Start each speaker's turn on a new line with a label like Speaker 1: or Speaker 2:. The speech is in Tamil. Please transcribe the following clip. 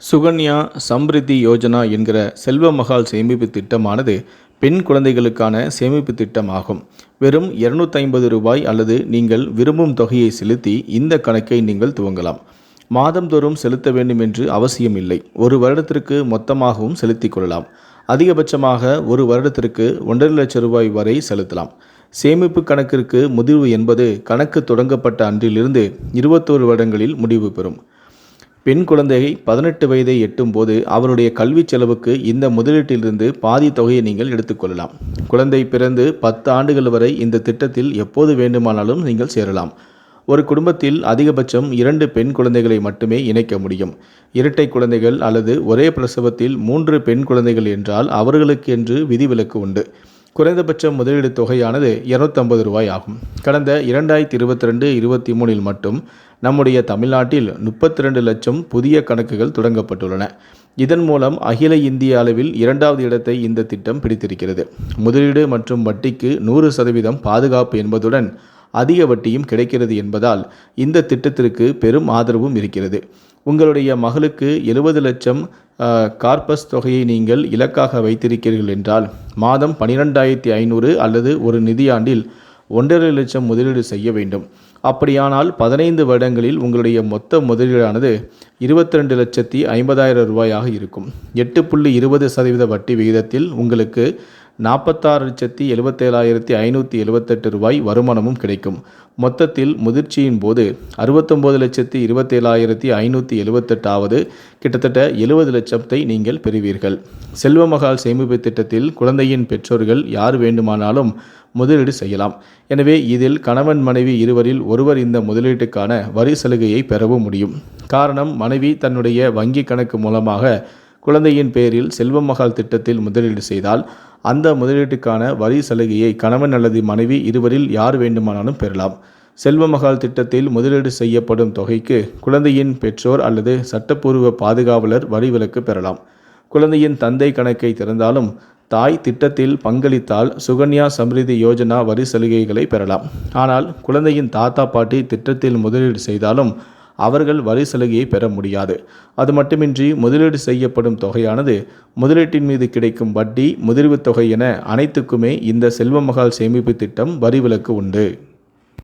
Speaker 1: சுகன்யா சம்ரித்தி யோஜனா என்கிற செல்வ மகால் சேமிப்பு திட்டமானது பெண் குழந்தைகளுக்கான சேமிப்பு திட்டமாகும். வெறும் ரூபாய் அல்லது நீங்கள் விரும்பும் தொகையை செலுத்தி இந்த கணக்கை நீங்கள் துவங்கலாம். மாதந்தோறும் செலுத்த வேண்டும் என்று அவசியம் இல்லை. ஒரு வருடத்திற்கு மொத்தமாகவும் செலுத்திக் கொள்ளலாம். அதிகபட்சமாக ஒரு வருடத்திற்கு 1,50,000 வரை செலுத்தலாம். சேமிப்பு கணக்கிற்கு முதிர்வு என்பது கணக்கு தொடங்கப்பட்ட அன்றிலிருந்து 21 வருடங்களில் முடிவு பெறும். பெண் குழந்தை 18 வயதை எட்டும் போது அவருடைய கல்வி செலவுக்கு இந்த முதலீட்டிலிருந்து பாதி தொகையை நீங்கள் எடுத்துக்கொள்ளலாம். குழந்தை பிறந்து 10 ஆண்டுகள் வரை இந்த திட்டத்தில் எப்போது வேண்டுமானாலும் நீங்கள் சேரலாம். ஒரு குடும்பத்தில் அதிகபட்சம் 2 பெண் குழந்தைகளை மட்டுமே இணைக்க முடியும். இரட்டை குழந்தைகள் அல்லது ஒரே பிரசவத்தில் 3 பெண் குழந்தைகள் என்றால் அவர்களுக்கு என்று விதிவிலக்கு உண்டு. குறைந்தபட்ச முதலீடு தொகையானது ரூபாய் ஆகும். கடந்த 2022-23 மட்டும் நம்முடைய தமிழ்நாட்டில் 32 லட்சம் புதிய கணக்குகள் தொடங்கப்பட்டுள்ளன. இதன் மூலம் அகில இந்திய அளவில் 2வது இடத்தை இந்த திட்டம் பிடித்திருக்கிறது. முதலீடு மற்றும் வட்டிக்கு 100% பாதுகாப்பு என்பதுடன் அதிக வட்டியும் கிடைக்கிறது என்பதால் இந்த திட்டத்திற்கு பெரும் ஆதரவும் இருக்கிறது. உங்களுடைய மகளுக்கு 70 லட்சம் கார்பஸ் தொகையை நீங்கள் இலக்காக வைத்திருக்கிறீர்கள் என்றால் மாதம் 12,500 அல்லது ஒரு நிதியாண்டில் 1,50,000 லட்சம் முதலீடு செய்ய வேண்டும். அப்படியானால் 15 வருடங்களில் உங்களுடைய மொத்த முதலீடானது 22,50,000 ரூபாயாக இருக்கும். 8.20% வட்டி விகிதத்தில் உங்களுக்கு 46,77,578 ரூபாய் வருமானமும் கிடைக்கும். மொத்தத்தில் முதிர்ச்சியின் போது 69,27,578 கிட்டத்தட்ட 70 லட்சத்தை நீங்கள் பெறுவீர்கள். செல்வமகால் சேமிப்பு திட்டத்தில் குழந்தையின் பெற்றோர்கள் யார் வேண்டுமானாலும் முதலீடு செய்யலாம். எனவே இதில் கணவன் மனைவி இருவரில் ஒருவர் இந்த முதலீட்டுக்கான வரி சலுகையை பெறவும் முடியும். காரணம், மனைவி தன்னுடைய வங்கி கணக்கு மூலமாக குழந்தையின் பெயரில் செல்வமகால் திட்டத்தில் முதலீடு செய்தால் அந்த முதலீட்டுக்கான வரி சலுகையை கணவன் அல்லது மனைவி இருவரில் யார் வேண்டுமானாலும் பெறலாம். செல்வமகால் திட்டத்தில் முதலீடு செய்யப்படும் தொகைக்கு குழந்தையின் பெற்றோர் அல்லது சட்டப்பூர்வ பாதுகாவலர் வரி விலக்கு பெறலாம். குழந்தையின் தந்தை கணக்கை திறந்தாலும் தாய் திட்டத்தில் பங்களித்தால் சுகன்யா சம்ரித்தி யோஜனா வரி சலுகைகளை பெறலாம். ஆனால் குழந்தையின் தாத்தா பாட்டி திட்டத்தில் முதலீடு செய்தாலும் அவர்கள் வரி சலுகையை பெற முடியாது. அது மட்டுமின்றி முதலீடு செய்யப்படும் தொகையானது முதலீட்டின் மீது கிடைக்கும் வட்டி, முதிர்வு தொகை என அனைத்துக்குமே இந்த செல்வமகால் சேமிப்பு திட்டம் வரி விலக்கு உண்டு.